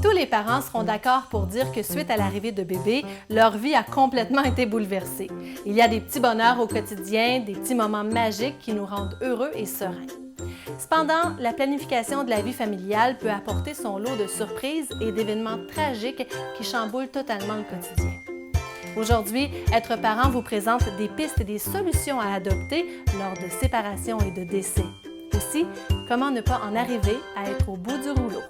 Tous les parents seront d'accord pour dire que suite à l'arrivée de bébé, leur vie a complètement été bouleversée. Il y a des petits bonheurs au quotidien, des petits moments magiques qui nous rendent heureux et sereins. Cependant, la planification de la vie familiale peut apporter son lot de surprises et d'événements tragiques qui chamboulent totalement le quotidien. Aujourd'hui, Être parent vous présente des pistes et des solutions à adopter lors de séparation et de décès. Aussi, comment ne pas en arriver à être au bout du rouleau.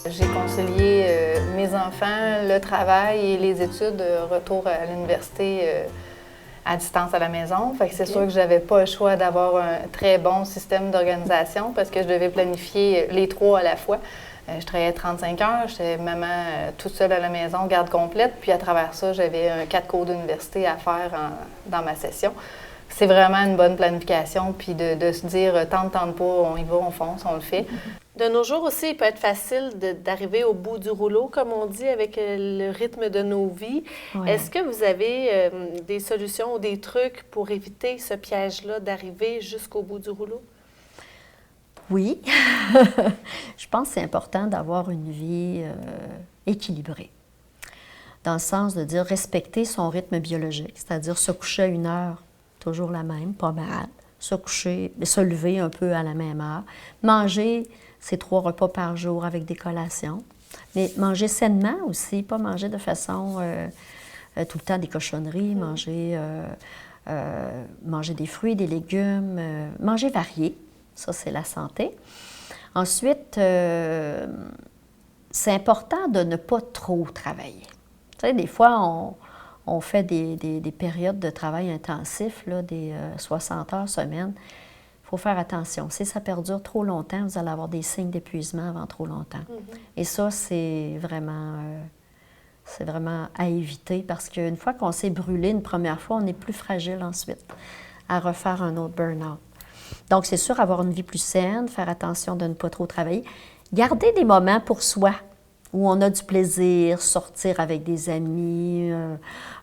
J'ai concilié mes enfants, le travail et les études, retour à l'université à distance à la maison. Fait que c'est sûr que j'avais pas le choix d'avoir un très bon système d'organisation parce que je devais planifier les trois à la fois. Je travaillais 35 heures, j'étais maman toute seule à la maison, garde complète, puis à travers ça, j'avais 4 cours d'université à faire dans ma session. C'est vraiment une bonne planification, puis de se dire tente pas, on y va, on fonce, on le fait. De nos jours aussi, il peut être facile d'arriver au bout du rouleau, comme on dit, avec le rythme de nos vies. Ouais. Est-ce que vous avez des solutions ou des trucs pour éviter ce piège-là d'arriver jusqu'au bout du rouleau? Oui. Je pense que c'est important d'avoir une vie équilibrée. Dans le sens de dire respecter son rythme biologique, c'est-à-dire se coucher à 1 heure, toujours la même, pas mal. Se coucher, se lever un peu à la même heure. Manger ses 3 repas par jour avec des collations. Mais manger sainement aussi, pas manger de façon tout le temps des cochonneries, manger des fruits, des légumes, manger varié, ça c'est la santé. Ensuite, c'est important de ne pas trop travailler. Tu sais, des fois, on fait des périodes de travail intensif, là, des 60 heures semaine. Il faut faire attention. Si ça perdure trop longtemps, vous allez avoir des signes d'épuisement avant trop longtemps. Mm-hmm. Et ça, c'est vraiment à éviter parce qu'une fois qu'on s'est brûlé une première fois, on est plus fragile ensuite à refaire un autre burn-out. Donc, c'est sûr, avoir une vie plus saine, faire attention de ne pas trop travailler. Garder des moments pour soi, où on a du plaisir, sortir avec des amis,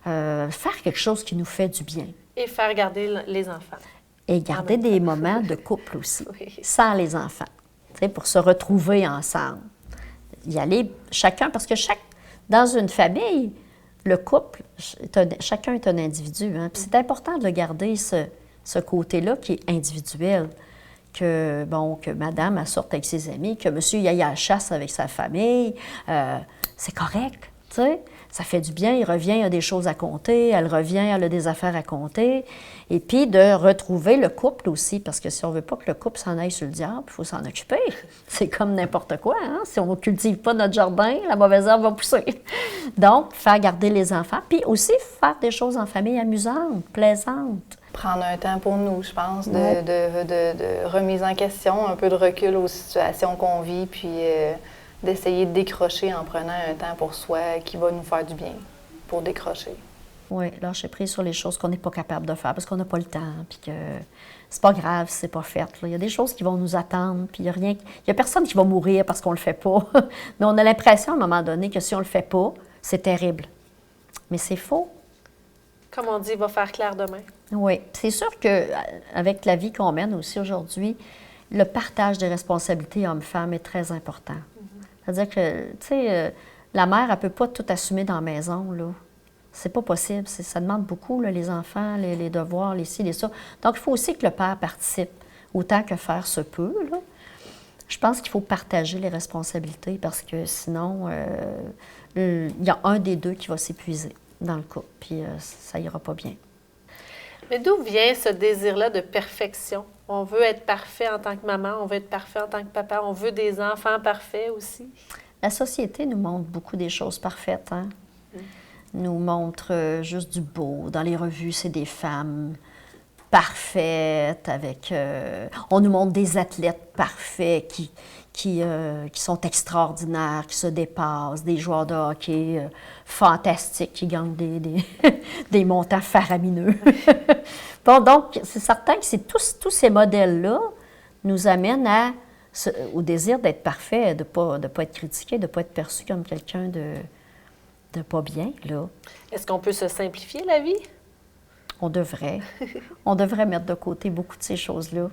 faire quelque chose qui nous fait du bien. Et faire garder les enfants. Et garder des moments de couple aussi, oui. Sans les enfants, pour se retrouver ensemble. Y aller chacun, parce que dans une famille, le couple, chacun est un individu. Hein, puis c'est important de garder ce côté-là qui est individuel. Que madame elle sorte avec ses amis, que monsieur y aille à la chasse avec sa famille, c'est correct, tu sais. Ça fait du bien, il revient, il a des choses à compter, elle revient, elle a des affaires à compter. Et puis de retrouver le couple aussi, parce que si on ne veut pas que le couple s'en aille sur le diable, il faut s'en occuper. C'est comme n'importe quoi, hein? Si on ne cultive pas notre jardin, la mauvaise herbe va pousser. Donc, faire garder les enfants, puis aussi faire des choses en famille amusantes, plaisantes. Prendre un temps pour nous, je pense, de remise en question, un peu de recul aux situations qu'on vit, puis d'essayer de décrocher en prenant un temps pour soi qui va nous faire du bien, pour décrocher. Oui, lâcher prise sur les choses qu'on n'est pas capable de faire parce qu'on n'a pas le temps, puis que c'est pas grave si c'est pas fait. Là. Il y a des choses qui vont nous attendre, puis il y a personne qui va mourir parce qu'on le fait pas. Mais on a l'impression à un moment donné que si on le fait pas, c'est terrible. Mais c'est faux. Comme on dit, il va faire clair demain. Oui. C'est sûr qu'avec la vie qu'on mène aussi aujourd'hui, le partage des responsabilités hommes-femmes est très important. Mm-hmm. C'est-à-dire que, tu sais, la mère, elle ne peut pas tout assumer dans la maison, là. C'est pas possible. Ça demande beaucoup, là, les enfants, les devoirs, les ci, les ça. Donc, il faut aussi que le père participe, autant que faire se peut, là. Je pense qu'il faut partager les responsabilités parce que sinon, il y a un des deux qui va s'épuiser dans le couple, puis ça ira pas bien. Mais d'où vient ce désir-là de perfection? On veut être parfait en tant que maman, on veut être parfait en tant que papa, on veut des enfants parfaits aussi. La société nous montre beaucoup des choses parfaites, hein? Nous montre juste du beau. Dans les revues, c'est des femmes parfaites, on nous montre des athlètes parfaits qui sont extraordinaires, qui se dépassent, des joueurs de hockey fantastiques qui gagnent des montants faramineux. Bon, donc, c'est certain que tous ces modèles-là nous amènent à au désir d'être parfait, de pas être critiqué, de ne pas être perçu comme quelqu'un de pas bien, là. Est-ce qu'on peut se simplifier la vie? On devrait. On devrait mettre de côté beaucoup de ces choses-là.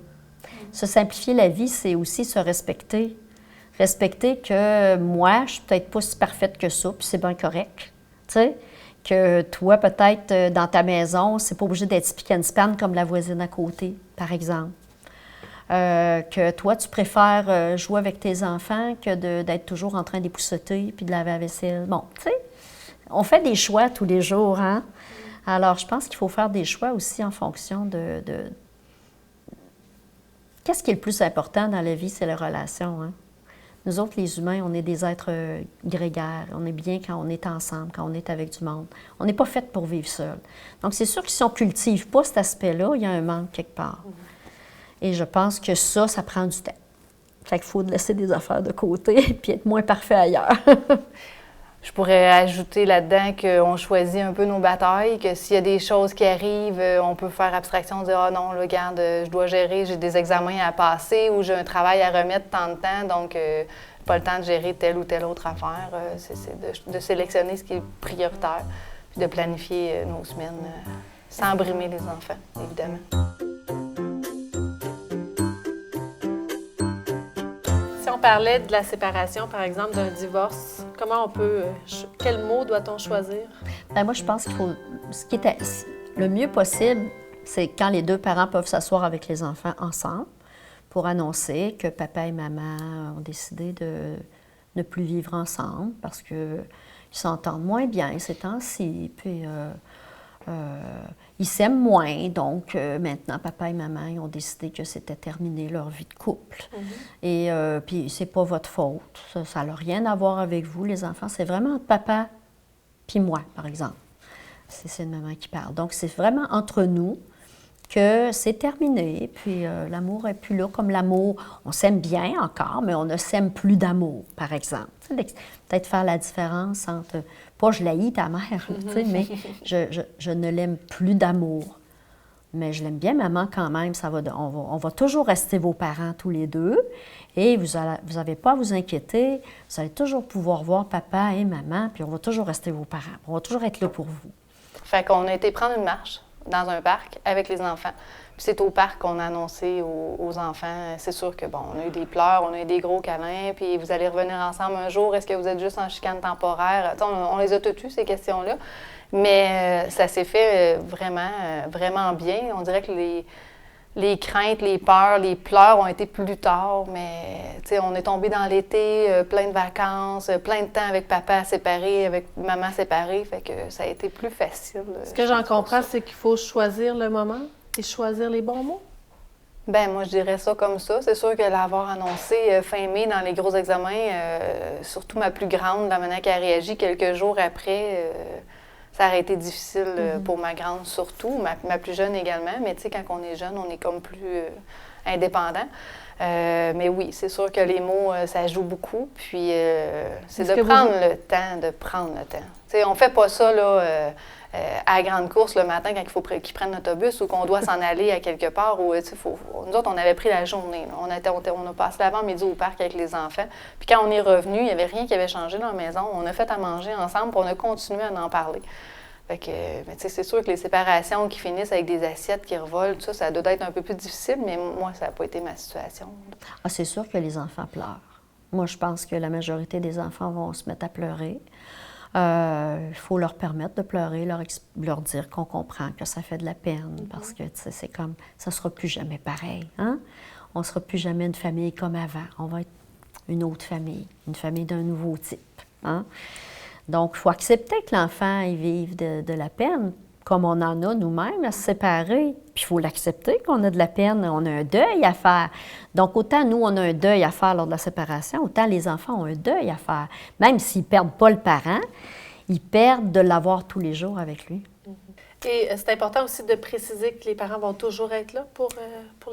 Se simplifier la vie, c'est aussi se respecter. Respecter que moi, je suis peut-être pas si parfaite que ça, puis c'est bien correct. Tu sais, que toi, peut-être, dans ta maison, c'est pas obligé d'être spick and span comme la voisine à côté, par exemple. Que toi, tu préfères jouer avec tes enfants que d'être toujours en train d'épousseter puis de laver la vaisselle. Bon, tu sais, on fait des choix tous les jours, hein? Alors, je pense qu'il faut faire des choix aussi en fonction de... Qu'est-ce qui est le plus important dans la vie? C'est les relations, hein? Nous autres, les humains, on est des êtres grégaires. On est bien quand on est ensemble, quand on est avec du monde. On n'est pas fait pour vivre seul. Donc, c'est sûr que si on ne cultive pas cet aspect-là, il y a un manque quelque part. Et je pense que ça prend du temps. Fait qu'il faut laisser des affaires de côté puis être moins parfait ailleurs. Je pourrais ajouter là-dedans qu'on choisit un peu nos batailles, que s'il y a des choses qui arrivent, on peut faire abstraction, dire « Ah non, là, regarde, je dois gérer, j'ai des examens à passer ou j'ai un travail à remettre tant de temps, donc pas le temps de gérer telle ou telle autre affaire. » C'est de sélectionner ce qui est prioritaire, puis de planifier nos semaines sans brimer les enfants, évidemment. Si on parlait de la séparation, par exemple, d'un divorce, comment on peut... quel mot doit-on choisir? Bien, moi, je pense qu'il faut... Ce qui est le mieux possible, c'est quand les deux parents peuvent s'asseoir avec les enfants ensemble pour annoncer que papa et maman ont décidé de ne plus vivre ensemble parce qu'ils s'entendent moins bien ces temps-ci, puis ils s'aiment moins. Donc, maintenant, papa et maman ils ont décidé que c'était terminé leur vie de couple. Et puis, c'est pas votre faute. Ça n'a rien à voir avec vous, les enfants. C'est vraiment entre papa puis moi, par exemple. C'est une maman qui parle. Donc, c'est vraiment entre nous que c'est terminé. Puis, l'amour n'est plus là comme l'amour. On s'aime bien encore, mais on ne s'aime plus d'amour, par exemple. Peut-être faire la différence entre... Pas je l'haïs ta mère, mais je ne l'aime plus d'amour. Mais je l'aime bien, maman, quand même. On va toujours rester vos parents tous les deux. Et vous n'avez pas à vous inquiéter. Vous allez toujours pouvoir voir papa et maman, puis on va toujours rester vos parents. On va toujours être là pour vous. Fait qu'on a été prendre une marche dans un parc avec les enfants. Puis c'est au parc qu'on a annoncé aux enfants. C'est sûr que, bon, on a eu des pleurs, on a eu des gros câlins, puis vous allez revenir ensemble un jour. Est-ce que vous êtes juste en chicane temporaire? On les a toutes eues, ces questions-là. Mais ça s'est fait vraiment bien. On dirait que les craintes, les peurs, les pleurs ont été plus tard, mais on est tombé dans l'été, plein de vacances, plein de temps avec papa séparé, avec maman séparée, fait que ça a été plus facile. Ce que j'en comprends, c'est qu'il faut choisir le moment et choisir les bons mots. Bien, moi, je dirais ça comme ça. C'est sûr que l'avoir annoncé fin mai dans les gros examens, surtout ma plus grande, la manière qu'elle a réagi quelques jours après, ça aurait été difficile pour ma grande surtout, ma plus jeune également. Mais tu sais, quand on est jeune, on est comme plus indépendant. Mais oui, c'est sûr que les mots, ça joue beaucoup. Puis c'est de prendre le temps. Tu sais, on fait pas ça là, à la grande course le matin quand il faut qu'ils prennent l'autobus ou qu'on doit s'en aller à quelque part. Où, nous autres, on avait pris la journée. On a passé l'avant-midi au parc avec les enfants. Puis quand on est revenu, il n'y avait rien qui avait changé dans la maison. On a fait à manger ensemble, puis on a continué à en parler. Fait que, mais c'est sûr que les séparations qui finissent avec des assiettes qui revolent, tout ça, ça doit être un peu plus difficile, mais moi, ça n'a pas été ma situation. Ah, c'est sûr que les enfants pleurent. Moi, je pense que la majorité des enfants vont se mettre à pleurer. Il faut leur permettre de pleurer, leur dire qu'on comprend que ça fait de la peine, parce que c'est comme, ça ne sera plus jamais pareil. Hein? On ne sera plus jamais une famille comme avant. On va être une autre famille, une famille d'un nouveau type. Hein? Donc, il faut accepter que l'enfant vive de la peine, comme on en a nous-mêmes à se séparer. Puis il faut l'accepter qu'on a de la peine, on a un deuil à faire. Donc, autant nous, on a un deuil à faire lors de la séparation, autant les enfants ont un deuil à faire. Même s'ils ne perdent pas le parent, ils perdent de l'avoir tous les jours avec lui. Et c'est important aussi de préciser que les parents vont toujours être là pour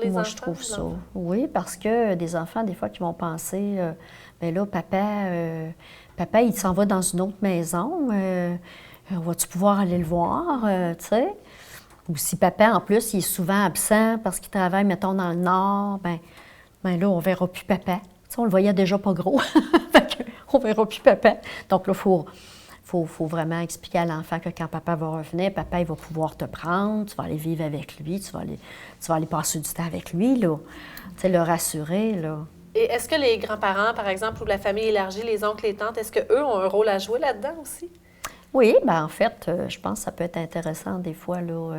les enfants. Moi, je trouve ça. Oui, parce que des enfants, des fois, qui vont penser, bien là, papa, il s'en va dans une autre maison, vas-tu pouvoir aller le voir, tu sais? Ou si papa, en plus, il est souvent absent parce qu'il travaille, mettons, dans le Nord, bien, bien là, on ne verra plus papa. Tu sais, on le voyait déjà pas gros. On ne verra plus papa. Donc là, il faut vraiment expliquer à l'enfant que quand papa va revenir, papa, il va pouvoir te prendre, tu vas aller vivre avec lui, tu vas aller passer du temps avec lui, là. Tu sais, le rassurer, là. Et est-ce que les grands-parents, par exemple, ou la famille élargie, les oncles et tantes, est-ce qu'eux ont un rôle à jouer là-dedans aussi? Oui, bien en fait, je pense que ça peut être intéressant des fois, là,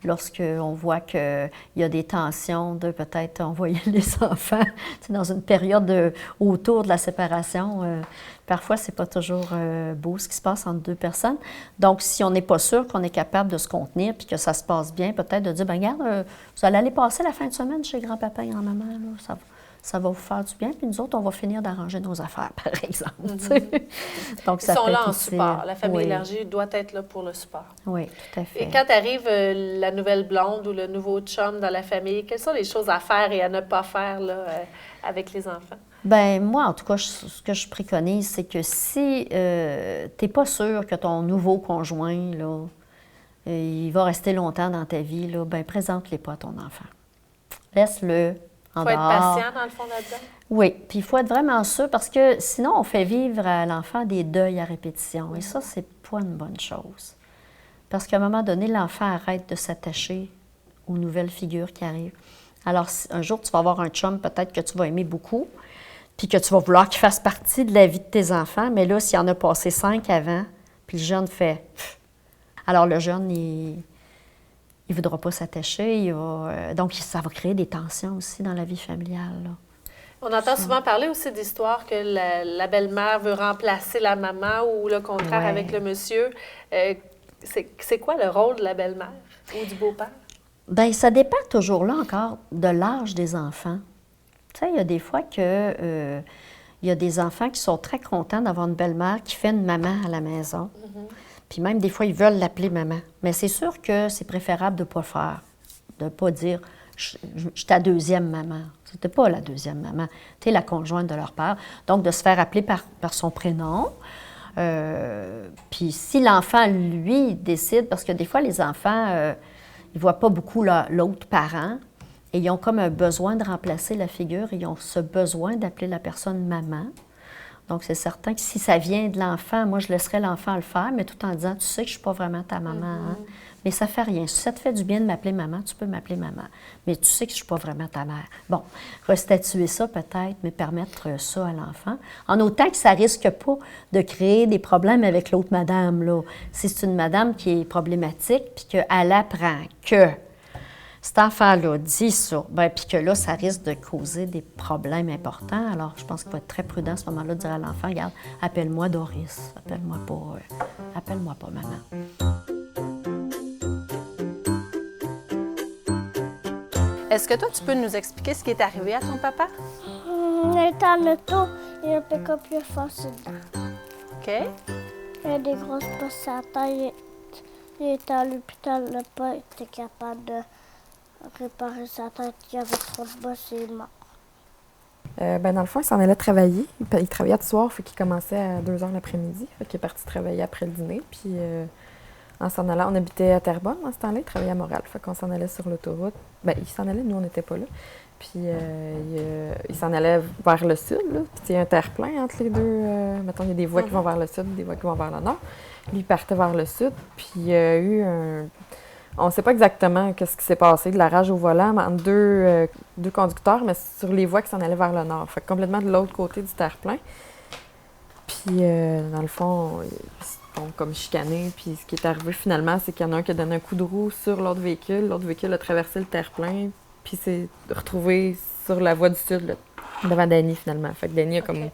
lorsqu'on voit qu'il y a des tensions de peut-être envoyer les enfants dans une période autour de la séparation. Parfois, c'est pas toujours beau ce qui se passe entre deux personnes. Donc, si on n'est pas sûr qu'on est capable de se contenir puis que ça se passe bien, peut-être de dire, bien, regarde, vous allez aller passer la fin de semaine chez grand-papa et grand-maman, là, ça va vous faire du bien, puis nous autres, on va finir d'arranger nos affaires, par exemple. Donc, Ils sont là en difficile. support. La famille Oui. élargie doit être là pour le support. Oui, tout à fait. Et quand arrive la nouvelle blonde ou le nouveau chum dans la famille, quelles sont les choses à faire et à ne pas faire là, avec les enfants? Bien, moi, en tout cas, ce que je préconise, c'est que si tu n'es pas sûr que ton nouveau conjoint, là, il va rester longtemps dans ta vie, là, bien, présente-les pas à ton enfant. Laisse-le en Il faut être dehors. patient, dans le fond, là-dedans? Oui, puis il faut être vraiment sûr parce que sinon, on fait vivre à l'enfant des deuils à répétition. Et ça, c'est pas une bonne chose. Parce qu'à un moment donné, l'enfant arrête de s'attacher aux nouvelles figures qui arrivent. Alors, un jour, tu vas avoir un chum peut-être que tu vas aimer beaucoup, puis que tu vas vouloir qu'il fasse partie de la vie de tes enfants, mais là, s'il en a passé 5 avant, puis le jeune fait... Alors, le jeune, il ne voudra pas s'attacher, donc ça va créer des tensions aussi dans la vie familiale, là. On entend souvent parler aussi d'histoires que la belle-mère veut remplacer la maman ou le contraire Ouais. avec le monsieur. C'est quoi le rôle de la belle-mère ou du beau-père? Bien, ça dépend toujours là encore de l'âge des enfants. Tu sais, il y a des fois que il y a des enfants qui sont très contents d'avoir une belle-mère qui fait une maman à la maison. Puis même des fois, ils veulent l'appeler maman. Mais c'est sûr que c'est préférable de ne pas le faire, de ne pas dire « je suis ta deuxième maman ». C'était pas la deuxième maman, tu es la conjointe de leur père. Donc, de se faire appeler par son prénom. Puis si l'enfant, lui, décide, parce que des fois, les enfants, ils ne voient pas beaucoup l'autre parent, et ils ont comme un besoin de remplacer la figure, ils ont ce besoin d'appeler la personne maman. Donc, c'est certain que si ça vient de l'enfant, moi, je laisserais l'enfant le faire, mais tout en disant, tu sais que je ne suis pas vraiment ta maman, hein? Mais ça ne fait rien. Si ça te fait du bien de m'appeler maman, tu peux m'appeler maman. Mais tu sais que je ne suis pas vraiment ta mère. Bon, restatuer ça peut-être, mais permettre ça à l'enfant, en autant que ça ne risque pas de créer des problèmes avec l'autre madame, là. Si c'est une madame qui est problématique, puis qu'elle apprend que cet enfant-là dit ça, bien, puis que là, ça risque de causer des problèmes importants. Alors, je pense qu'il faut être très prudent à ce moment-là de dire à l'enfant, regarde, appelle-moi Doris, appelle-moi pas maman. Est-ce que toi, tu peux nous expliquer ce qui est arrivé à ton papa? Il était en auto et un pick-up lui a foncé dedans. OK. Il a des grosses bosses à la tête. Il était à l'hôpital, le père était capable de réparer sa tête. Il avait trop de bosses et il est mort. Dans le fond, il s'en allait travailler. Il travaillait du soir, fait qu'il commençait à 2 h l'après-midi. Fait qu'il est parti travailler après le dîner. Puis en s'en allant, on habitait à Terrebonne dans ce temps-là, il travaillait à Montréal. Fait qu'on s'en allait sur l'autoroute. Bien, il s'en allait, nous, on n'était pas là. Puis il s'en allait vers le sud, là. Puis il y a un terre-plein entre les deux. Mettons, il y a des voies qui vont vers le sud, des voies qui vont vers le nord. Lui, il partait vers le sud. Puis il y a eu un... On ne sait pas exactement ce qui s'est passé, de la rage au volant, mais entre deux conducteurs, mais sur les voies qui s'en allaient vers le nord. Fait que complètement de l'autre côté du terre-plein. Puis, dans le fond, ils sont comme chicanés. Puis, ce qui est arrivé finalement, c'est qu'il y en a un qui a donné un coup de roue sur l'autre véhicule. L'autre véhicule a traversé le terre-plein, puis s'est retrouvé sur la voie du sud, là, devant Danny, finalement. Fait que Danny a comme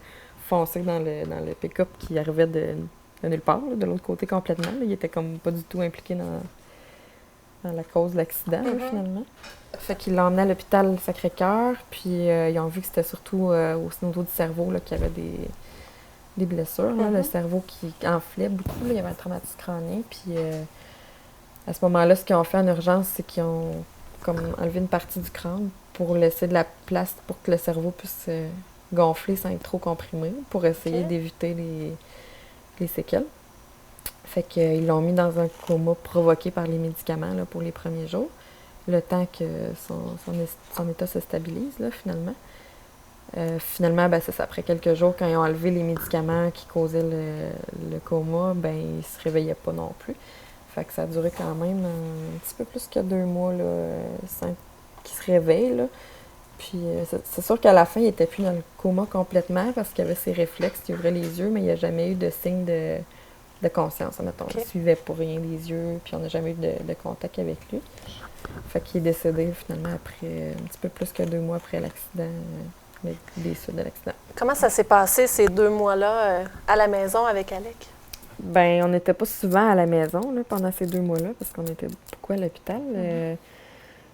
foncé dans le pick-up qui arrivait de nulle part, là, de l'autre côté complètement. Là. Il était comme pas du tout impliqué dans la cause de l'accident, là, finalement. Fait qu'ils l'ont emmené à l'hôpital Sacré-Cœur, puis ils ont vu que c'était surtout au niveau du cerveau là, qu'il y avait des blessures. Là, le cerveau qui enflait beaucoup, là, il y avait un traumatisme crânien. Puis à ce moment-là, ce qu'ils ont fait en urgence, c'est qu'ils ont comme enlevé une partie du crâne pour laisser de la place pour que le cerveau puisse gonfler sans être trop comprimé, pour essayer d'éviter les séquelles. Fait qu'ils l'ont mis dans un coma provoqué par les médicaments là, pour les premiers jours, le temps que son état se stabilise, là, finalement. Finalement, ben, c'est ça. Après quelques jours, quand ils ont enlevé les médicaments qui causaient le coma, ben, il ne se réveillait pas non plus. Fait que ça a duré quand même un petit peu plus que 2 mois là, sans qu'il se réveille. Là. Puis c'est sûr qu'à la fin, il n'était plus dans le coma complètement parce qu'il avait ses réflexes, il ouvrait les yeux, mais il n'y a jamais eu de signe de conscience, mettons. Il ne suivait pour rien les yeux, puis on n'a jamais eu de contact avec lui. Fait qu'il est décédé finalement après, un petit peu plus que 2 mois après l'accident, le décès de l'accident. Comment ça s'est passé ces 2 mois-là à la maison avec Alec? Ben, on n'était pas souvent à la maison là, pendant ces 2 mois-là parce qu'on était beaucoup à l'hôpital.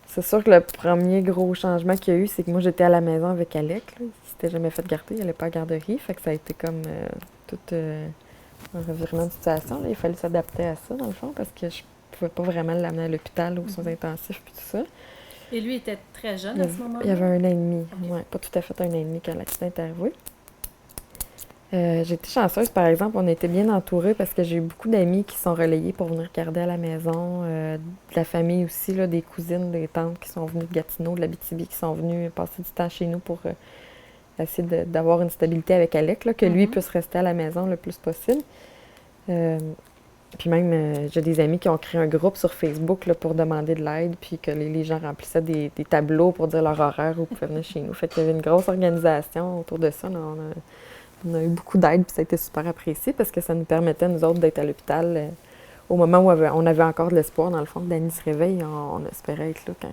C'est sûr que le premier gros changement qu'il y a eu, c'est que moi, j'étais à la maison avec Alec. Là. Il s'était jamais fait garder, il n'allait pas à la garderie. Fait que ça a été comme tout un revirement de situation. Là. Il fallait s'adapter à ça, dans le fond, parce que je pouvais pas vraiment l'amener à l'hôpital aux soins intensifs et tout ça. Et lui était très jeune à ce moment-là? Il y avait 1 an et demi. Okay. Ouais, pas tout à fait 1 an et demi quand l'accident est arrivé. J'ai été chanceuse, par exemple, on était bien entourés parce que j'ai eu beaucoup d'amis qui sont relayés pour venir garder à la maison, de la famille aussi, là, des cousines, des tantes qui sont venues de Gatineau, de l'Abitibi, qui sont venues passer du temps chez nous pour essayer d'avoir une stabilité avec Alec, là, que lui puisse rester à la maison le plus possible. Puis même, j'ai des amis qui ont créé un groupe sur Facebook là, pour demander de l'aide, puis que les gens remplissaient des tableaux pour dire leur horaire où ils pouvaient venir chez nous. Fait qu'il y avait une grosse organisation autour de ça. Là, on a eu beaucoup d'aide, puis ça a été super apprécié parce que ça nous permettait, nous autres, d'être à l'hôpital au moment où on avait encore de l'espoir. Dans le fond, que Danny se réveille, on espérait être là quand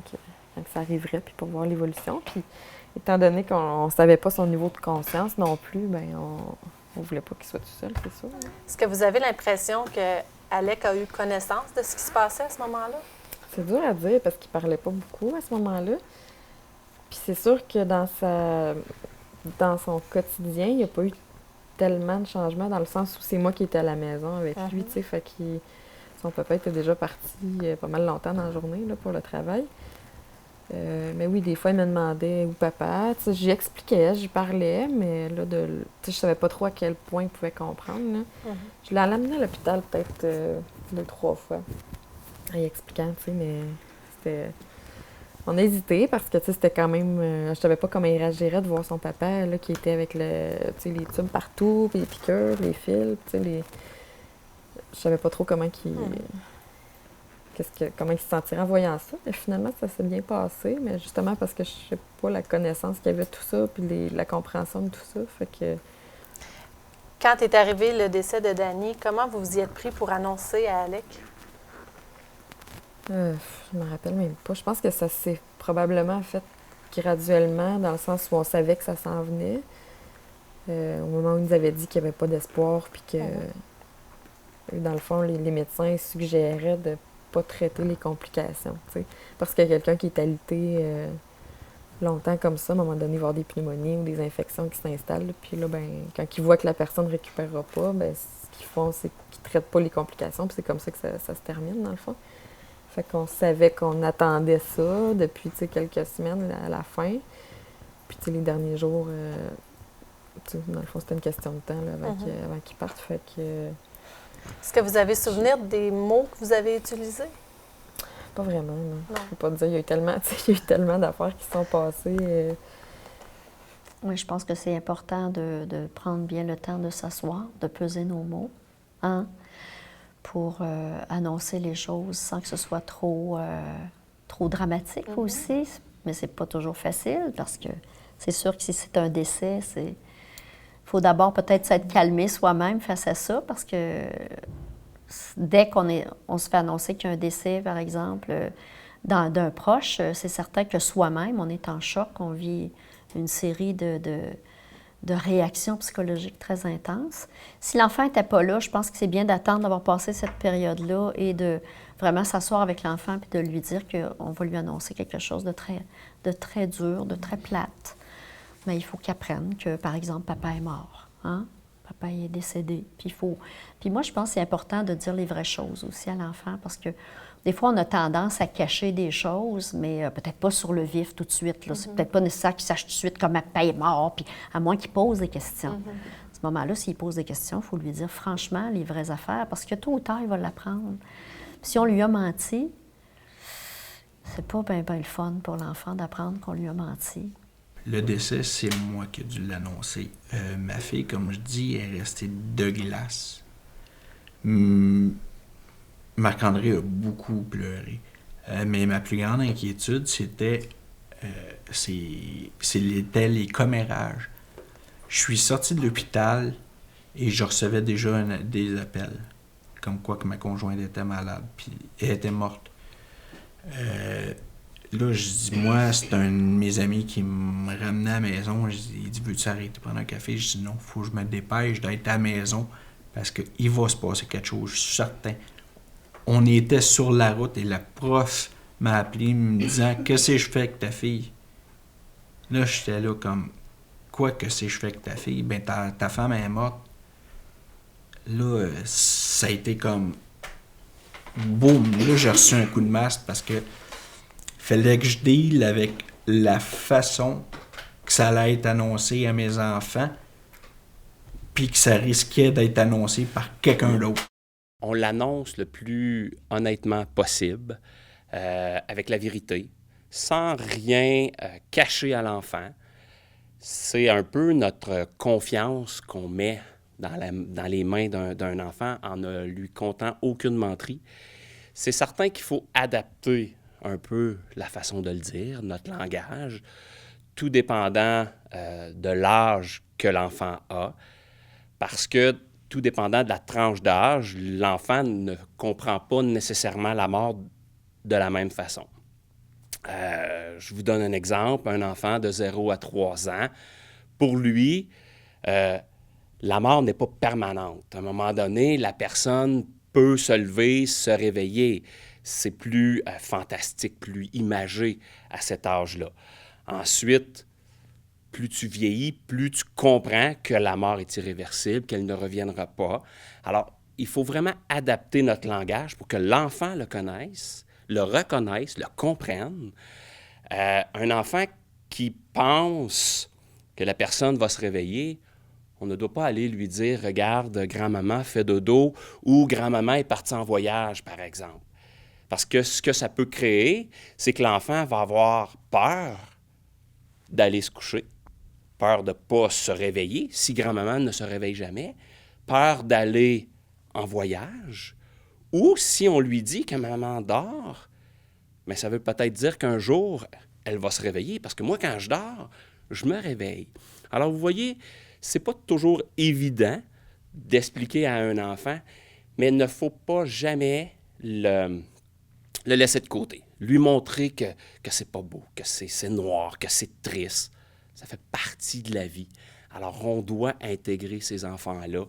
ça arriverait, puis pour voir l'évolution. Puis, étant donné qu'on ne savait pas son niveau de conscience non plus, bien, on ne voulait pas qu'il soit tout seul, c'est sûr. Est-ce que vous avez l'impression que Alec a eu connaissance de ce qui se passait à ce moment-là? C'est dur à dire parce qu'il parlait pas beaucoup à ce moment-là. Puis c'est sûr que dans son quotidien, il n'y a pas eu tellement de changements dans le sens où c'est moi qui étais à la maison avec lui, tu sais, fait que son papa était déjà parti pas mal longtemps dans la journée là, pour le travail. Mais oui, des fois, il me demandait où papa, tu sais, j'y expliquais, j'y parlais, mais là, tu sais, je savais pas trop à quel point il pouvait comprendre, là. Je l'ai amené à l'hôpital peut-être 2-3 fois, en y expliquant, tu sais, mais c'était... On a hésité parce que, tu sais, c'était quand même... je savais pas comment il réagirait de voir son papa, là, qui était avec les tubes partout, puis les piqûres, les fils, tu sais, Je savais pas trop comment comment il se sentirait en voyant ça. Et finalement, ça s'est bien passé, mais justement parce que je sais pas la connaissance qu'il y avait de tout ça, puis la compréhension de tout ça, fait que... Quand est arrivé le décès de Danny, comment vous vous y êtes pris pour annoncer à Alec? Je me rappelle même pas. Je pense que ça s'est probablement fait graduellement, dans le sens où on savait que ça s'en venait. Au moment où ils nous avaient dit qu'il n'y avait pas d'espoir, puis que, dans le fond, les médecins suggéraient de ne pas traiter les complications. T'sais. Parce qu'il y a quelqu'un qui est alité longtemps comme ça, à un moment donné, il va avoir des pneumonies ou des infections qui s'installent. Puis là, ben, quand ils voient que la personne ne récupérera pas, ben, ce qu'ils font, c'est qu'ils ne traitent pas les complications, puis c'est comme ça que ça se termine, dans le fond. Fait qu'on savait qu'on attendait ça depuis quelques semaines à la fin. Puis les derniers jours, dans le fond, c'était une question de temps là, avant qu'ils partent. Fait que, est-ce que vous avez souvenir des mots que vous avez utilisés? Pas vraiment, non. Je ne peux pas te dire. Il y a eu tellement d'affaires qui sont passées. Oui, je pense que c'est important de prendre bien le temps de s'asseoir, de peser nos mots, hein, pour annoncer les choses sans que ce soit trop dramatique aussi. Mais c'est pas toujours facile parce que c'est sûr que si c'est un décès, il faut d'abord peut-être s'être calmé soi-même face à ça parce que dès on se fait annoncer qu'il y a un décès, par exemple, d'un proche, c'est certain que soi-même, on est en choc, on vit une série de réactions psychologiques très intenses. Si l'enfant n'était pas là, je pense que c'est bien d'attendre d'avoir passé cette période-là et de vraiment s'asseoir avec l'enfant et de lui dire qu'on va lui annoncer quelque chose de très dur, de très plate. Mais il faut qu'il apprenne que, par exemple, papa est mort. Hein? Papa est décédé. Puis moi, je pense que c'est important de dire les vraies choses aussi à l'enfant parce que des fois, on a tendance à cacher des choses, mais peut-être pas sur le vif tout de suite. Là. C'est peut-être pas nécessaire qu'il sache tout de suite comment papa est mort, puis à moins qu'il pose des questions. À ce moment-là, s'il pose des questions, il faut lui dire franchement les vraies affaires, parce que tôt ou tard, il va l'apprendre. Puis si on lui a menti, c'est pas bien le fun pour l'enfant d'apprendre qu'on lui a menti. Le décès, c'est moi qui ai dû l'annoncer. Ma fille, comme je dis, est restée de glace. Marc-André a beaucoup pleuré. Mais ma plus grande inquiétude, c'était les commérages. Je suis sorti de l'hôpital et je recevais déjà des appels. Comme quoi que ma conjointe était malade, puis elle était morte. Là, je dis, moi, c'est un de mes amis qui me ramenait à la maison. Il dit, veux-tu arrêter prendre un café? Je dis, non, faut que je me dépêche d'être à la maison parce qu'il va se passer quelque chose, je suis certain. On était sur la route et la prof m'a appelé me disant, qu'est-ce que je fais avec ta fille? Là, j'étais là comme, quoi que je fais avec ta fille? Ben, ta femme est morte. Là, ça a été comme, boum, là, j'ai reçu un coup de masse parce que fallait que je deal avec la façon que ça allait être annoncé à mes enfants, puis que ça risquait d'être annoncé par quelqu'un d'autre. On l'annonce le plus honnêtement possible, avec la vérité, sans rien cacher à l'enfant. C'est un peu notre confiance qu'on met dans les mains d'un enfant en ne lui contant aucune menterie. C'est certain qu'il faut adapter un peu la façon de le dire, notre langage, tout dépendant de l'âge que l'enfant a, parce que tout dépendant de la tranche d'âge, l'enfant ne comprend pas nécessairement la mort de la même façon. Je vous donne un exemple, un enfant de 0 à 3 ans, pour lui, la mort n'est pas permanente. À un moment donné, la personne peut se lever, se réveiller. C'est plus fantastique, plus imagé à cet âge-là. Ensuite, plus tu vieillis, plus tu comprends que la mort est irréversible, qu'elle ne reviendra pas. Alors, il faut vraiment adapter notre langage pour que l'enfant le connaisse, le reconnaisse, le comprenne. Un enfant qui pense que la personne va se réveiller, on ne doit pas aller lui dire « Regarde, grand-maman fait dodo » ou « Grand-maman est partie en voyage », par exemple. Parce que ce que ça peut créer, c'est que l'enfant va avoir peur d'aller se coucher, peur de ne pas se réveiller si grand-maman ne se réveille jamais, peur d'aller en voyage, ou si on lui dit que maman dort, mais ça veut peut-être dire qu'un jour, elle va se réveiller, parce que moi, quand je dors, je me réveille. Alors, vous voyez, c'est pas toujours évident d'expliquer à un enfant, mais il ne faut pas jamais le laisser de côté, lui montrer que c'est pas beau, que c'est noir, que c'est triste. Ça fait partie de la vie. Alors, on doit intégrer ces enfants-là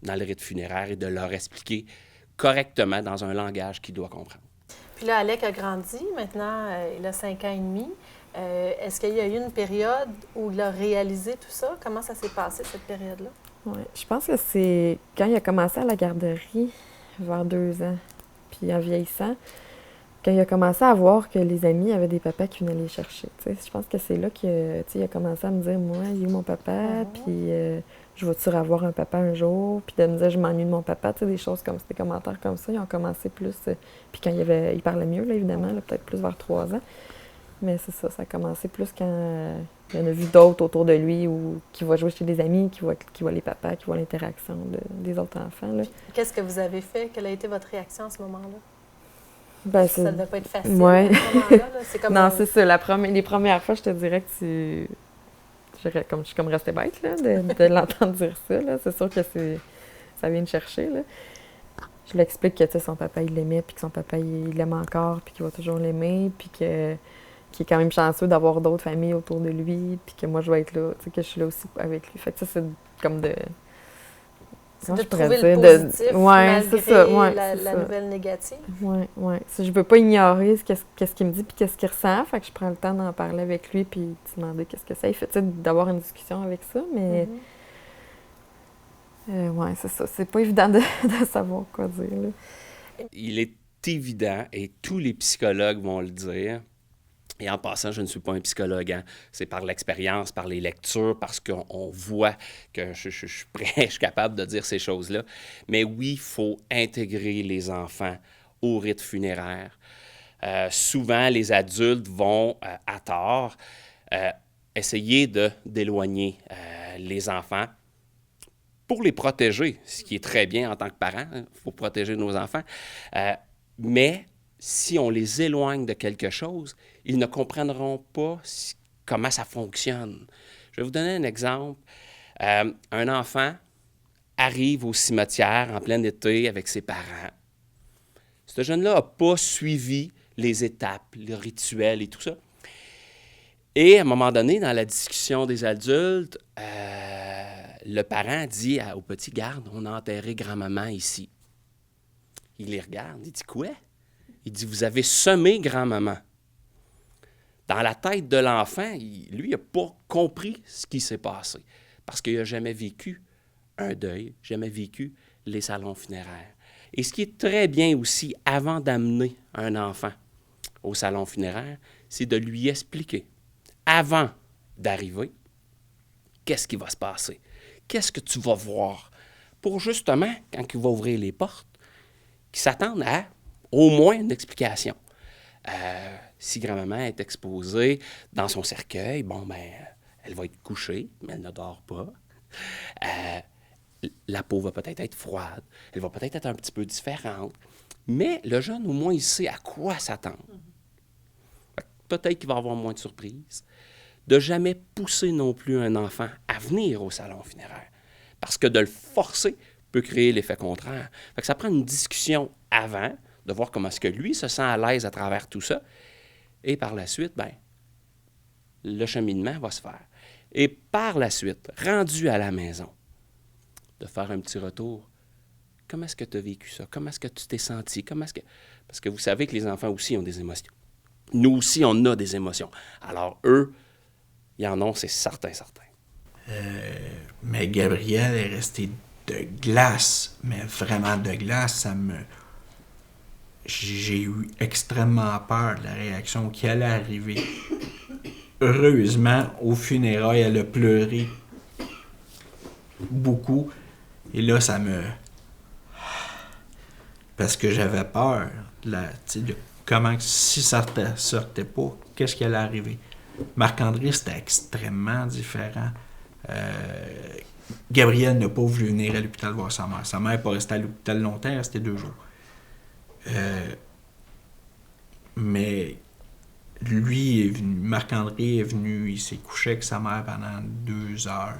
dans le rite funéraire et de leur expliquer correctement dans un langage qu'ils doivent comprendre. Puis là, Alec a grandi. Maintenant, il a 5 ans et demi. Est-ce qu'il y a eu une période où il a réalisé tout ça? Comment ça s'est passé, cette période-là? Oui, je pense que c'est quand il a commencé à la garderie, vers 2 ans, puis en vieillissant, quand il a commencé à voir que les amis avaient des papas qui venaient les chercher. Je pense que c'est là qu'il a commencé à me dire, moi, il est où mon papa? Puis je vais-tu revoir un papa un jour? Puis de me dire, je m'ennuie de mon papa, des choses comme ça, des commentaires comme ça. Ils ont commencé plus. Puis quand il parlait mieux, là, évidemment, là, peut-être plus vers 3 ans. Mais c'est ça, ça a commencé plus quand il y en a vu d'autres autour de lui ou qui va jouer chez des amis, qui voit les papas, qui voit l'interaction des autres enfants. Là. Qu'est-ce que vous avez fait? Quelle a été votre réaction à ce moment-là? Ben, ça ne devait pas être facile. Ouais. À ce moment-là, là. C'est comme non, c'est ça. Les premières fois, je te dirais que je suis comme restée bête là, de l'entendre dire ça. Là. C'est sûr que ça vient me chercher. Là. Je lui explique que son papa, il l'aimait, puis que son papa, il l'aime encore, puis qu'il va toujours l'aimer, puis qu'il est quand même chanceux d'avoir d'autres familles autour de lui, puis que moi, je vais être là, que je suis là aussi avec lui. Fait que ça, c'est comme de... C'est de trouver le positif malgré la nouvelle négative. Oui. Si je veux pas ignorer qu'est-ce qu'il me dit puis qu'est-ce qu'il ressent, fait que je prends le temps d'en parler avec lui puis de demander qu'est-ce que ça. Il fait d'avoir une discussion avec ça, mais oui, c'est ça. C'est pas évident de savoir quoi dire. Là. Il est évident, et tous les psychologues vont le dire, et en passant, je ne suis pas un psychologue, hein. C'est par l'expérience, par les lectures, parce qu'on voit que je suis prêt, je suis capable de dire ces choses-là. Mais oui, il faut intégrer les enfants au rite funéraire. Souvent, les adultes vont, à tort, essayer d'éloigner les enfants pour les protéger, ce qui est très bien en tant que parent. Il faut protéger nos enfants. Mais si on les éloigne de quelque chose, ils ne comprendront pas comment ça fonctionne. Je vais vous donner un exemple. Un enfant arrive au cimetière en plein été avec ses parents. Ce jeune-là n'a pas suivi les étapes, le rituel et tout ça. Et à un moment donné, dans la discussion des adultes, le parent dit au petit: garde, on a enterré grand-maman ici. Il les regarde, il dit: quoi? Il dit: vous avez semé grand-maman. Dans la tête de l'enfant, lui, il n'a pas compris ce qui s'est passé parce qu'il n'a jamais vécu un deuil, jamais vécu les salons funéraires. Et ce qui est très bien aussi, avant d'amener un enfant au salon funéraire, c'est de lui expliquer, avant d'arriver, qu'est-ce qui va se passer, qu'est-ce que tu vas voir, pour justement, quand il va ouvrir les portes, qu'il s'attende à au moins une explication. Si grand-maman est exposée dans son cercueil, elle va être couchée, mais elle ne dort pas. La peau va peut-être être froide, elle va peut-être être un petit peu différente, mais le jeune, au moins, il sait à quoi s'attendre. Peut-être qu'il va avoir moins de surprises. De jamais pousser non plus un enfant à venir au salon funéraire, parce que de le forcer peut créer l'effet contraire. Fait que ça prend une discussion avant, de voir comment est-ce que lui se sent à l'aise à travers tout ça, et par la suite, le cheminement va se faire. Et par la suite, rendu à la maison, de faire un petit retour. Comment est-ce que tu as vécu ça? Comment est-ce que tu t'es senti? Parce que vous savez que les enfants aussi ont des émotions. Nous aussi, on a des émotions. Alors, eux, ils en ont, c'est certain. Mais Gabrielle est restée de glace, mais vraiment de glace. J'ai eu extrêmement peur de la réaction qui allait arriver. Heureusement, au funérailles, elle a pleuré beaucoup. Et là, parce que j'avais peur de comment, si ça ne sortait pas, qu'est-ce qui allait arriver. Marc-André, c'était extrêmement différent. Gabrielle n'a pas voulu venir à l'hôpital voir sa mère. Sa mère n'est pas restée à l'hôpital longtemps, elle est restée 2 jours. Mais lui est venu, Marc-André est venu, il s'est couché avec sa mère pendant 2 heures.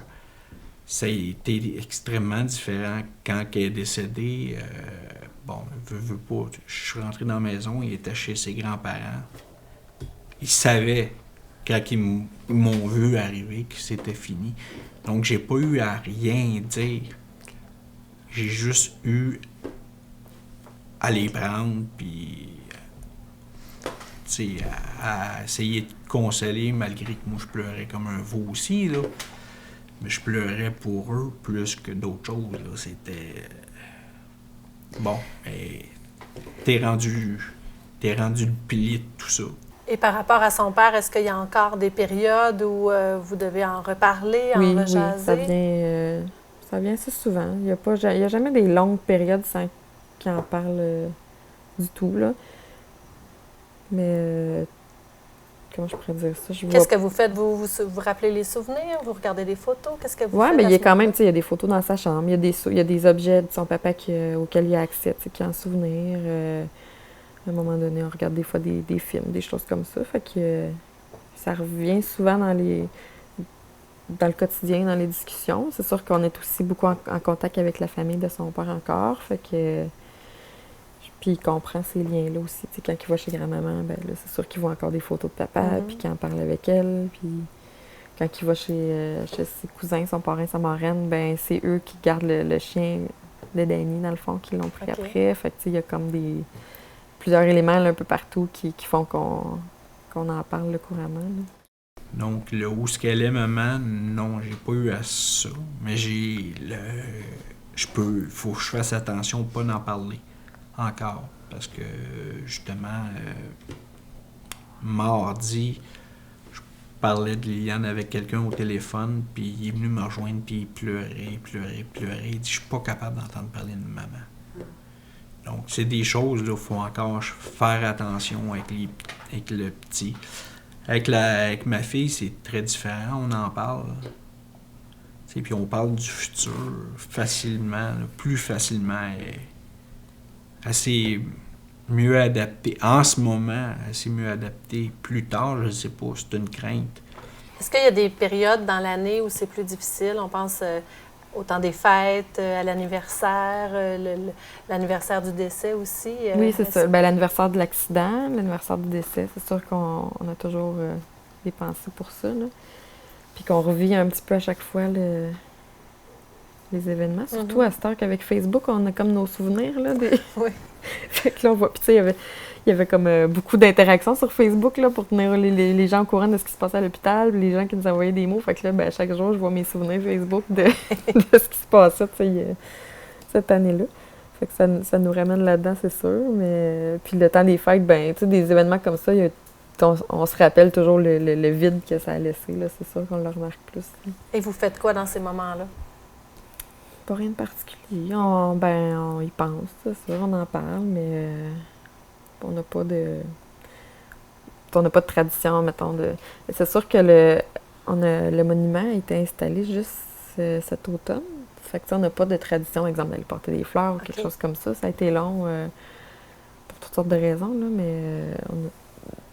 Ça a été extrêmement différent quand elle est décédée. Veux pas. Je suis rentré dans la maison, il était chez ses grands-parents. Il savait, quand ils m'ont vu arriver, que c'était fini. Donc, j'ai pas eu à rien dire. J'ai juste eu à les prendre, puis à essayer de consoler, malgré que moi, je pleurais comme un veau aussi, là. Mais je pleurais pour eux plus que d'autres choses, là. C'était... Bon, mais t'es rendu le pilier de tout ça. Et par rapport à son père, est-ce qu'il y a encore des périodes où vous devez en reparler, en rejaser? Oui, ça vient assez souvent. Il y a jamais des longues périodes sans qu'il en parle du tout, là. Mais comment je pourrais dire ça? Qu'est-ce que vous faites? Vous rappelez les souvenirs? Vous regardez des photos? Qu'est-ce que vous faites? Oui, mais il y a quand même, il y a des photos dans sa chambre. Il y a des objets de son papa auxquels il a accès, qui en souvenir. À un moment donné, on regarde des fois des films, des choses comme ça. Fait que ça revient souvent dans le quotidien, dans les discussions. C'est sûr qu'on est aussi beaucoup en contact avec la famille de son père encore. Fait que... Puis il comprend ces liens-là aussi. T'sais, quand il va chez grand-maman, c'est sûr qu'il voit encore des photos de papa, puis qu'il en parle avec elle. Puis quand il va chez ses cousins, son parrain, sa marraine, c'est eux qui gardent le chien de Danny, dans le fond, qui l'ont pris après. Fait que il y a comme plusieurs éléments là, un peu partout qui font qu'on en parle couramment. Là. Donc, le où ce qu'elle est, maman, non, j'ai pas eu à ça. Mais faut que je fasse attention pour pas en parler encore. Parce que, justement, mardi, je parlais de Liliane avec quelqu'un au téléphone, puis il est venu me rejoindre, puis il pleurait. Il dit, je suis pas capable d'entendre parler de maman. Donc, c'est des choses, là, il faut encore faire attention avec le petit. Avec ma fille, c'est très différent, on en parle. Puis on parle du futur facilement, là, plus facilement. Assez mieux adapté. En ce moment, assez mieux adapté. Plus tard, je ne sais pas, c'est une crainte. Est-ce qu'il y a des périodes dans l'année où c'est plus difficile? On pense au temps des fêtes, à l'anniversaire, l'anniversaire du décès aussi. Oui, c'est ça. Ben, l'anniversaire de l'accident, l'anniversaire du décès, c'est sûr qu'on a toujours des pensées pour ça, là. Puis qu'on revit un petit peu à chaque fois les événements. Surtout à cette heure qu'avec Facebook, on a comme nos souvenirs, là. Oui. Fait que là, on voit. Puis tu sais, il y avait comme beaucoup d'interactions sur Facebook, là, pour tenir les gens au courant de ce qui se passait à l'hôpital, les gens qui nous envoyaient des mots. Fait que là, ben, chaque jour, je vois mes souvenirs Facebook de ce qui se passait, tu sais, cette année-là. Fait que ça nous ramène là-dedans, c'est sûr. Mais puis le temps des fêtes, ben, tu sais, des événements comme ça, on se rappelle toujours le vide que ça a laissé, là. C'est sûr qu'on le remarque plus. Là. Et vous faites quoi dans ces moments-là? Pas rien de particulier. On y pense, c'est sûr, on en parle, mais on n'a pas de tradition, mettons. C'est sûr que le monument a été installé juste cet automne. Fait que on n'a pas de tradition, exemple, d'aller porter des fleurs ou quelque chose comme ça. Ça a été long pour toutes sortes de raisons, là, mais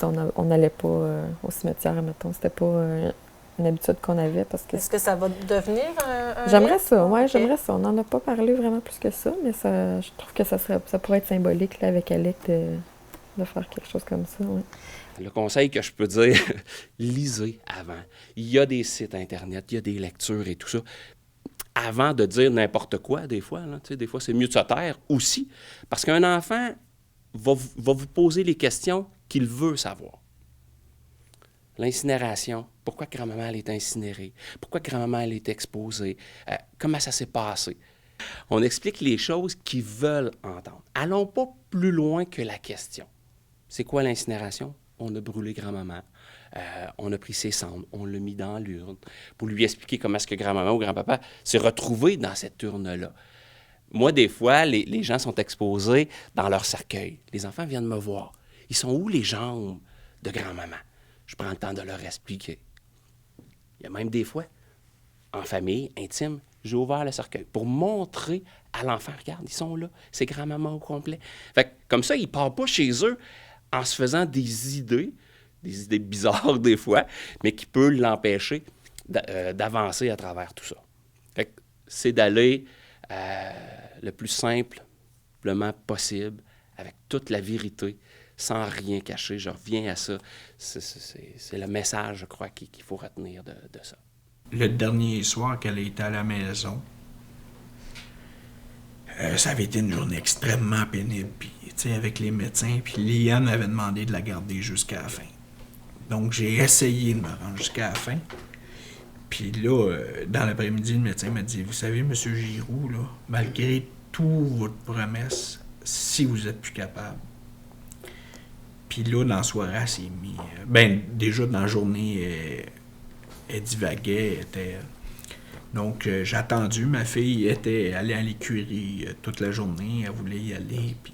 on n'allait pas au cimetière, mettons. C'était pas une habitude qu'on avait parce que... Est-ce que ça va devenir un J'aimerais rite? ça, oui, Ok. j'aimerais ça. On n'en a pas parlé vraiment plus que ça, mais je trouve que ça pourrait être symbolique là, avec Alec de faire quelque chose comme ça. Ouais. Le conseil que je peux dire, lisez avant. Il y a des sites Internet, il y a des lectures et tout ça. Avant de dire n'importe quoi, des fois, là, des fois, c'est mieux de se taire aussi. Parce qu'un enfant va vous poser les questions qu'il veut savoir. L'incinération. Pourquoi grand-maman elle est incinérée? Pourquoi grand-maman elle est exposée? Comment ça s'est passé? On explique les choses qu'ils veulent entendre. Allons pas plus loin que la question. C'est quoi l'incinération? On a brûlé grand-maman. On a pris ses cendres, on l'a mis dans l'urne pour lui expliquer comment est-ce que grand-maman ou grand-papa s'est retrouvé dans cette urne-là. Moi, des fois, les gens sont exposés dans leur cercueil. Les enfants viennent me voir. Ils sont où les jambes de grand-maman? Je prends le temps de leur expliquer. Il y a même des fois, en famille, intime, j'ai ouvert le cercueil pour montrer à l'enfant, regarde, ils sont là, c'est grand-maman au complet. Fait que, comme ça, ils ne partent pas chez eux en se faisant des idées bizarres des fois, mais qui peuvent l'empêcher d'avancer à travers tout ça. Fait que c'est d'aller le plus simplement possible, avec toute la vérité, sans rien cacher. Je reviens à ça. C'est le message, je crois, qu'il faut retenir de ça. Le dernier soir qu'elle était à la maison, ça avait été une journée extrêmement pénible, puis, avec les médecins, puis Liane avait demandé de la garder jusqu'à la fin. Donc, j'ai essayé de me rendre jusqu'à la fin. Puis là, dans l'après-midi, le médecin m'a dit, « Vous savez, M. Giroux, là, malgré toute votre promesse, si vous êtes plus capable, puis là, dans la soirée, elle s'est mis... déjà, dans la journée, elle divaguait, Donc, j'ai attendu. Ma fille était allée à l'écurie toute la journée. Elle voulait y aller. Puis,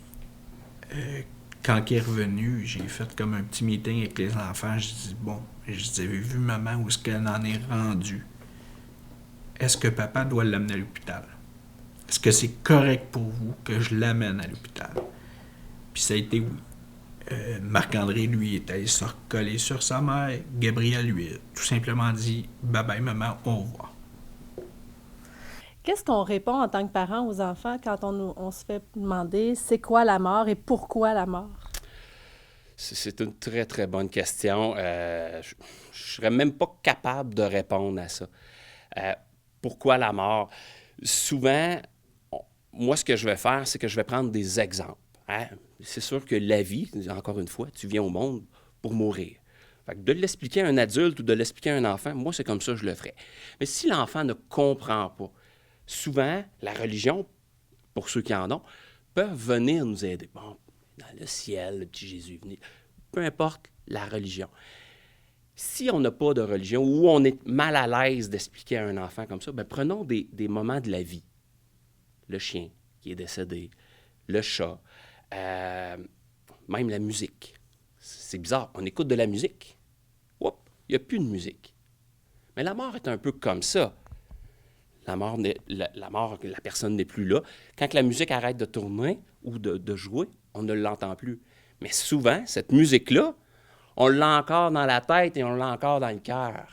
quand elle est revenue, j'ai fait comme un petit meeting avec les enfants. Je dis, bon, avez vu maman où est-ce qu'elle en est rendue? Est-ce que papa doit l'amener à l'hôpital? Est-ce que c'est correct pour vous que je l'amène à l'hôpital? Puis ça a été oui. Marc-André, lui, est allé se recoller sur sa mère. Gabriel, lui, a tout simplement dit « Bye-bye, maman, au revoir ». Qu'est-ce qu'on répond en tant que parent aux enfants quand on se fait demander c'est quoi la mort et pourquoi la mort? C'est une très, très bonne question. Je ne serais même pas capable de répondre à ça. Pourquoi la mort? Souvent, moi, ce que je vais faire, c'est que je vais prendre des exemples. Hein? C'est sûr que la vie, encore une fois, tu viens au monde pour mourir. Fait que de l'expliquer à un adulte ou de l'expliquer à un enfant, moi, c'est comme ça que je le ferais. Mais si l'enfant ne comprend pas, souvent, la religion, pour ceux qui en ont, peuvent venir nous aider. Bon, dans le ciel, le petit Jésus est venu. Peu importe la religion. Si on n'a pas de religion ou on est mal à l'aise d'expliquer à un enfant comme ça, bien, prenons des moments de la vie. Le chien qui est décédé, le chat, même la musique. C'est bizarre, on écoute de la musique. il n'y a plus de musique. Mais la mort est un peu comme ça. La mort, la personne n'est plus là. Quand la musique arrête de tourner ou de jouer, on ne l'entend plus. Mais souvent, cette musique-là, on l'a encore dans la tête et on l'a encore dans le cœur.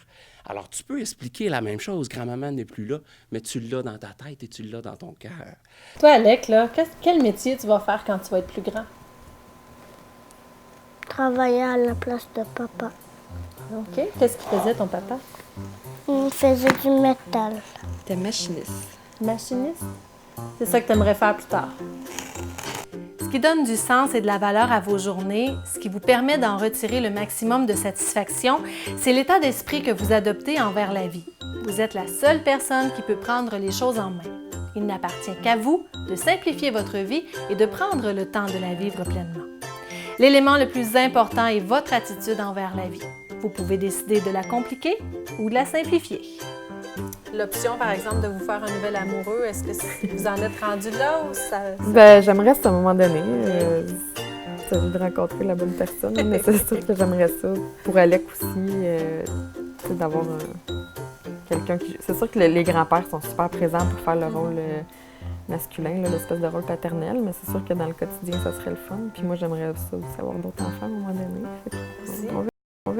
Alors, tu peux expliquer la même chose, grand-maman n'est plus là, mais tu l'as dans ta tête et tu l'as dans ton cœur. Toi, Alec, là, quel métier tu vas faire quand tu vas être plus grand? Travailler à la place de papa. OK. Qu'est-ce qu'il faisait, ton papa? Il faisait du métal. T'es machiniste. Machiniste? C'est ça que tu aimerais faire plus tard. Ce qui donne du sens et de la valeur à vos journées, ce qui vous permet d'en retirer le maximum de satisfaction, c'est l'état d'esprit que vous adoptez envers la vie. Vous êtes la seule personne qui peut prendre les choses en main. Il n'appartient qu'à vous de simplifier votre vie et de prendre le temps de la vivre pleinement. L'élément le plus important est votre attitude envers la vie. Vous pouvez décider de la compliquer ou de la simplifier. L'option, par exemple, de vous faire un nouvel amoureux, est-ce que vous en êtes rendu là ou ça... Ben, j'aimerais ça à un moment donné. Ça veut de rencontrer la bonne personne, mais c'est sûr que j'aimerais ça. Pour Alec aussi, d'avoir quelqu'un qui... C'est sûr que les grands-pères sont super présents pour faire le rôle masculin, l'espèce de rôle paternel, mais c'est sûr que dans le quotidien, ça serait le fun. Puis moi, j'aimerais ça aussi avoir d'autres enfants à un moment donné. On verra.